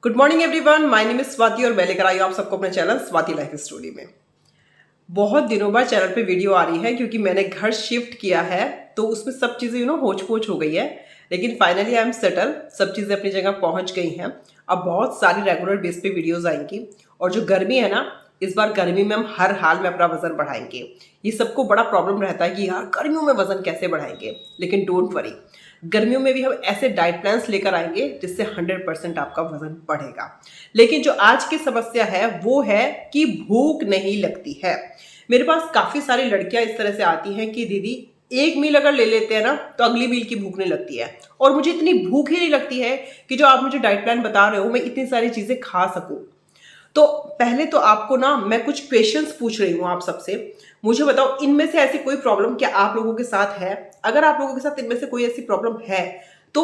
Good morning everyone, my name is Swati और मैं लेकर आई हूं आप सबको अपने चैनल स्वाति लाइफ स्टोरी में। बहुत दिनों बाद चैनल पे वीडियो आ रही है क्योंकि मैंने घर शिफ्ट किया है तो उसमें सब चीज़ें होच पोच हो गई है। लेकिन फाइनली आई एम सेटल, सब चीज़ें अपनी जगह पहुंच गई हैं। अब बहुत सारी रेगुलर बेस पे वीडियोस आएंगी। और जो गर्मी है ना, इस बार गर्मी में हम हर हाल में अपना वजन बढ़ाएंगे। ये सबको बड़ा प्रॉब्लम रहता है कि यार गर्मियों में वजन कैसे बढ़ाएंगे, लेकिन डोंट वरी, गर्मियों में भी हम ऐसे डाइट प्लान्स लेकर आएंगे जिससे 100% आपका वजन बढ़ेगा। लेकिन जो आज की समस्या है वो है कि भूख नहीं लगती है। मेरे पास काफी सारी लड़कियां इस तरह से आती हैं कि दीदी एक मील अगर ले लेते हैं ना तो अगली मील की भूख नहीं लगती है, और मुझे इतनी भूख ही नहीं लगती है कि जो आप मुझे डाइट प्लान बता रहे हो मैं इतनी सारी चीजें खा सकूं। तो पहले तो आपको ना मैं कुछ क्वेश्चंस पूछ रही हूँ आप सबसे। मुझे बताओ, इनमें से ऐसी कोई प्रॉब्लम क्या आप लोगों के साथ है? अगर आप लोगों के साथ इनमें से कोई ऐसी प्रॉब्लम है तो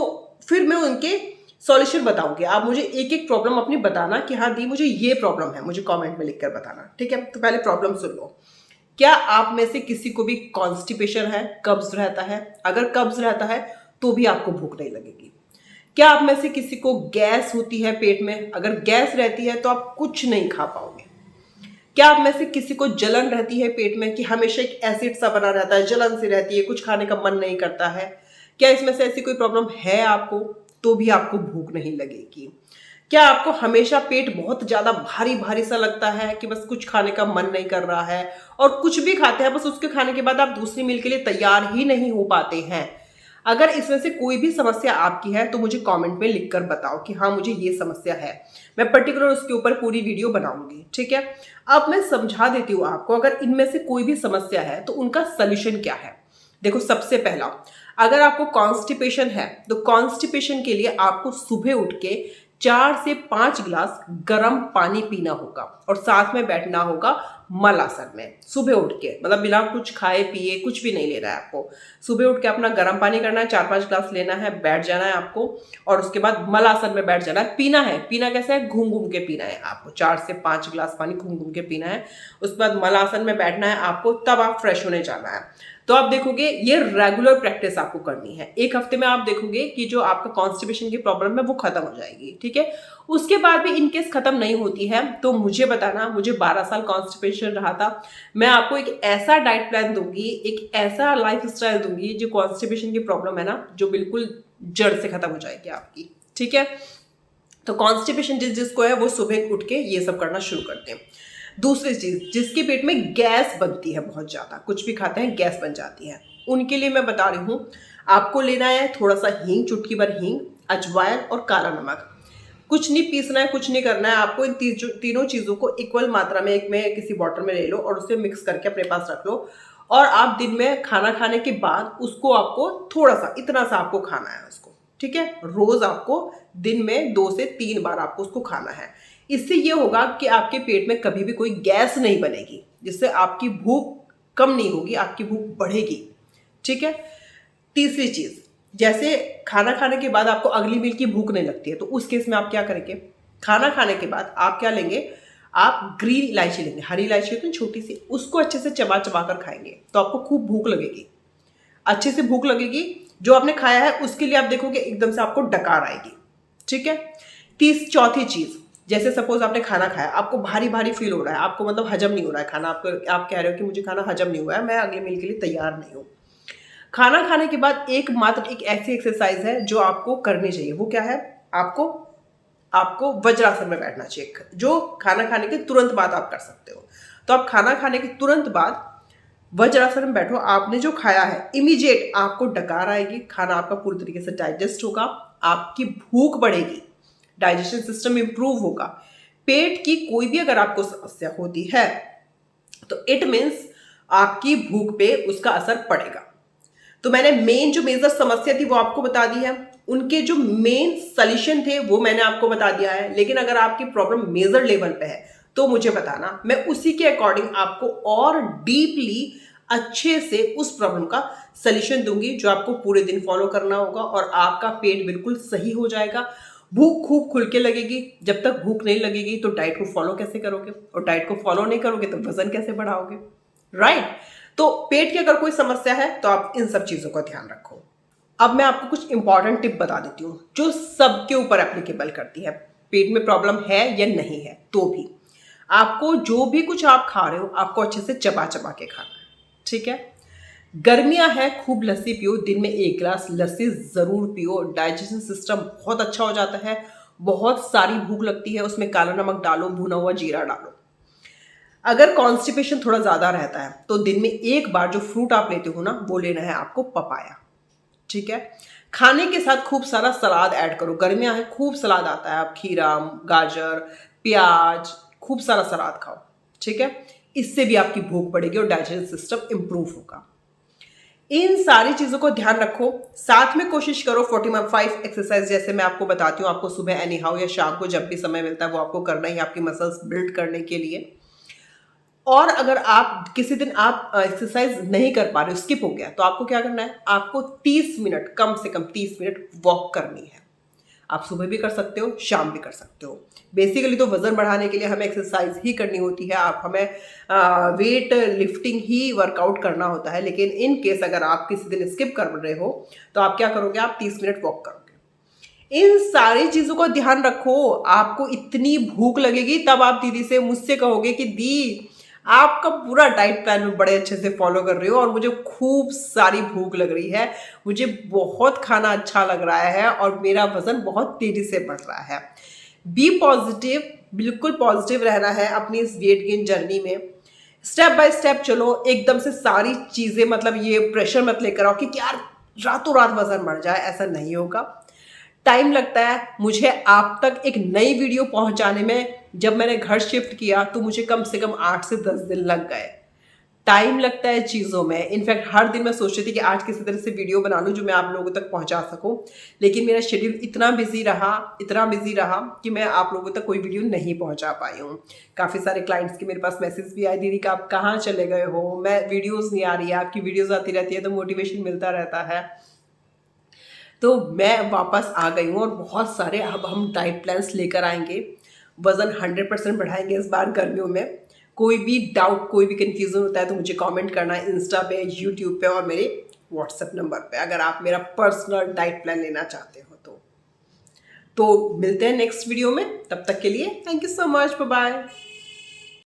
फिर मैं उनके सॉल्यूशन बताऊंगी। आप मुझे एक एक प्रॉब्लम अपनी बताना कि हाँ दी मुझे ये प्रॉब्लम है, मुझे कमेंट में लिखकर बताना, ठीक है? तो पहले प्रॉब्लम सुन लो। क्या आप में से किसी को भी कॉन्स्टिपेशन है, कब्ज रहता है? अगर कब्ज रहता है तो भी आपको भूख नहीं लगेगी। क्या आप में से किसी को गैस होती है पेट में? अगर गैस रहती है तो आप कुछ नहीं खा पाओगे। क्या आप में से किसी को जलन रहती है पेट में कि हमेशा एक एसिड सा बना रहता है, जलन सी रहती है, कुछ खाने का मन नहीं करता है? क्या इसमें से ऐसी कोई प्रॉब्लम है आपको? तो भी आपको भूख नहीं लगेगी। क्या आपको हमेशा पेट बहुत ज्यादा भारी भारी सा लगता है कि बस कुछ खाने का मन नहीं कर रहा है, और कुछ भी खाते हैं बस उसके खाने के बाद आप दूसरी मील के लिए तैयार ही नहीं हो पाते हैं? अगर इसमें से कोई भी समस्या आपकी है तो मुझे कमेंट में लिखकर बताओ कि हाँ मुझे ये समस्या है। मैं पर्टिकुलर उसके ऊपर पूरी वीडियो बनाऊंगी, ठीक है? अब मैं समझा देती हूँ आपको, अगर इनमें से कोई भी समस्या है तो उनका सोल्यूशन क्या है। देखो, सबसे पहला, अगर आपको कॉन्स्टिपेशन है तो कॉन्स्टिपेशन के लिए आपको सुबह उठ के 4 से 5 गिलास गर्म पानी पीना होगा और साथ में बैठना होगा मल आसन में। सुबह उठ के, मतलब बिना कुछ खाए पिए कुछ भी नहीं लेना है आपको। सुबह उठ के अपना गर्म पानी करना है, 4-5 गिलास लेना है, बैठ जाना है आपको, और उसके बाद मल आसन में बैठ जाना है। पीना है, पीना कैसे है? घूम घूम के पीना है आपको। 4 से 5 गिलास पानी घूम घूम के पीना है। उसके बाद मल आसन में बैठना है आपको, तब आप फ्रेश होने जाना है। तो आप देखोगे ये रेगुलर प्रैक्टिस आपको करनी है। एक हफ्ते में आप देखोगे कि जो आपका कॉन्स्टिपेशन की प्रॉब्लम है वो खत्म हो जाएगी, ठीक है? उसके बाद भी इनकेस खत्म नहीं होती है तो मुझे बताना। मुझे 12 साल कॉन्स्टिपेशन रहा था। मैं आपको एक ऐसा डाइट प्लान दूंगी, एक ऐसा लाइफ स्टाइल दूंगी जो कॉन्स्टिपेशन की प्रॉब्लम है ना, जो बिल्कुल जड़ से खत्म हो जाएगी आपकी, ठीक है? तो कॉन्स्टिपेशन जिसको है वो सुबह उठ के ये सब करना शुरू करते हैं। दूसरी चीज, जिसके पेट में गैस बनती है बहुत ज्यादा, कुछ भी खाते हैं गैस बन जाती है, उनके लिए मैं बता रही हूं, आपको लेना है थोड़ा सा हींग, चुटकी भर हींग, अजवाइन और काला नमक। कुछ नहीं पीसना है, कुछ नहीं करना है आपको। इन तीनों चीजों को इक्वल मात्रा में एक में किसी बॉटल में ले लो और उसे मिक्स करके अपने पास रख लो। और आप दिन में खाना खाने के बाद उसको आपको थोड़ा सा, इतना सा आपको खाना है उसको, ठीक है? रोज आपको दिन में 2 से 3 बार आपको उसको खाना है। इससे ये होगा कि आपके पेट में कभी भी कोई गैस नहीं बनेगी, जिससे आपकी भूख कम नहीं होगी, आपकी भूख बढ़ेगी, ठीक है? तीसरी चीज, जैसे खाना खाने के बाद आपको अगली मील की भूख नहीं लगती है तो उस केस में आप क्या करेंगे? खाना खाने के बाद आप क्या लेंगे? आप ग्रीन इलायची लेंगे, हरी इलायची होती है छोटी सी, उसको अच्छे से चबा चबा कर खाएंगे तो आपको खूब भूख लगेगी, अच्छे से भूख लगेगी। जो आपने खाया है उसके लिए आप देखोगे एकदम से आपको डकार आएगी, ठीक है? चौथी चीज, जैसे सपोज आपने खाना खाया, आपको भारी भारी फील हो रहा है, आपको मतलब हजम नहीं हो रहा है खाना, आपको, आप कह रहे हो कि मुझे खाना हजम नहीं हुआ है, मैं अगले मील के लिए तैयार नहीं हूँ। खाना खाने के बाद एक ऐसी एक्सरसाइज है जो आपको करनी चाहिए। वो क्या है? आपको आपको वज्रासन में बैठना चाहिए, जो खाना खाने के तुरंत बाद आप कर सकते हो। तो आप खाना खाने के तुरंत बाद वज्रासन में बैठो। आपने जो खाया है इमीडिएट आपको डकार आएगी, खाना आपका पूरी तरीके से डाइजेस्ट होगा, आपकी भूख बढ़ेगी, डाइजेशन सिस्टम इंप्रूव होगा। पेट की कोई भी अगर आपको समस्या होती है तो इट मीन्स आपकी भूख पे उसका असर पड़ेगा। तो मैंने मेन जो मेजर समस्या थी वो आपको बता दी है, उनके जो मेन सॉल्यूशन थे वो मैंने आपको बता दिया है। लेकिन अगर आपकी प्रॉब्लम मेजर लेवल पे है तो मुझे बताना, मैं उसी के अकॉर्डिंग आपको और डीपली अच्छे से उस प्रॉब्लम का सॉल्यूशन दूंगी, जो आपको पूरे दिन फॉलो करना होगा और आपका पेट बिल्कुल सही हो जाएगा। भूख खूब खुल के लगेगी। जब तक भूख नहीं लगेगी तो डाइट को फॉलो कैसे करोगे, और डाइट को फॉलो नहीं करोगे तो वजन कैसे बढ़ाओगे, राइट? तो पेट की अगर कोई समस्या है तो आप इन सब चीजों का ध्यान रखो। अब मैं आपको कुछ इंपॉर्टेंट टिप बता देती हूँ जो सबके ऊपर एप्लीकेबल करती है। पेट में प्रॉब्लम है या नहीं है, तो भी आपको जो भी कुछ आप खा रहे हो आपको अच्छे से चबा चबा के खाना है, ठीक है। गर्मियां है, खूब लस्सी पियो, दिन में 1 गिलास लस्सी जरूर पियो, डाइजेशन सिस्टम बहुत अच्छा हो जाता है। बहुत सारी भूख लगती है, उसमें काला नमक डालो, भुना हुआ जीरा डालो। अगर कॉन्स्टिपेशन थोड़ा ज्यादा रहता है तो दिन में एक बार जो फ्रूट आप लेते हो ना, वो लेना है आपको पपाया, ठीक है। खाने के साथ खूब सारा सलाद ऐड करो, गर्मियां है, खूब सलाद आता है, आप खीरा, गाजर, प्याज, खूब सारा सलाद खाओ, ठीक है। इससे भी आपकी भूख बढ़ेगी और डाइजेशन सिस्टम इंप्रूव होगा। इन सारी चीजों को ध्यान रखो, साथ में कोशिश करो 45 एक्सरसाइज, जैसे मैं आपको बताती हूँ, आपको सुबह एनी हाउ या शाम को जब भी समय मिलता है वो आपको करना ही, आपकी मसल्स बिल्ड करने के लिए। और अगर आप किसी दिन आप एक्सरसाइज नहीं कर पा रहे हो, स्किप हो गया, तो आपको क्या करना है, आपको 30 मिनट, कम से कम 30 मिनट वॉक करनी है। आप सुबह भी कर सकते हो, शाम भी कर सकते हो। बेसिकली तो वजन बढ़ाने के लिए हमें एक्सरसाइज ही करनी होती है, आप हमें वेट लिफ्टिंग ही वर्कआउट करना होता है। लेकिन इन केस अगर आप किसी दिन स्किप कर रहे हो तो आप क्या करोगे, आप 30 मिनट वॉक करोगे। इन सारी चीजों का ध्यान रखो। आपको इतनी भूख लगेगी तब आप दीदी से, मुझसे कहोगे कि दी आपका पूरा डाइट प्लान में बड़े अच्छे से फॉलो कर रहे हो और मुझे खूब सारी भूख लग रही है, मुझे बहुत खाना अच्छा लग रहा है और मेरा वजन बहुत तेजी से बढ़ रहा है। बी पॉजिटिव, बिल्कुल पॉजिटिव रहना है अपनी इस वेट गेन जर्नी में। स्टेप बाय स्टेप चलो, एकदम से सारी चीजें, मतलब ये प्रेशर मत लेकर आओ कि यार रातों रात वजन बढ़ जाए, ऐसा नहीं होगा। टाइम लगता है। मुझे आप तक एक नई वीडियो पहुंचाने में, जब मैंने घर शिफ्ट किया तो मुझे कम से कम 8 से 10 दिन लग गए। टाइम लगता है चीज़ों में। इनफैक्ट हर दिन मैं सोच रही थी कि आज किसी तरह से वीडियो बना लूँ जो मैं आप लोगों तक पहुंचा सकूं, लेकिन मेरा शेड्यूल इतना बिजी रहा कि मैं आप लोगों तक कोई वीडियो नहीं पहुंचा पाई हूँ। काफ़ी सारे क्लाइंट्स के मेरे पास मैसेज भी आए, दीदी का आप कहाँ चले गए हो, मैं वीडियोज़ नहीं आ रही है, आपकी वीडियोज़ आती रहती है तो मोटिवेशन मिलता रहता है। तो मैं वापस आ गई हूँ और बहुत सारे अब हम डाइट प्लान्स लेकर आएंगे। वज़न 100% बढ़ाएंगे इस बार गर्मियों में। कोई भी डाउट, कोई भी कन्फ्यूज़न होता है तो मुझे कमेंट करना है इंस्टा पे, यूट्यूब पे और मेरे व्हाट्सएप नंबर पे, अगर आप मेरा पर्सनल डाइट प्लान लेना चाहते हो तो मिलते हैं नेक्स्ट वीडियो में। तब तक के लिए thank you so much, bye bye.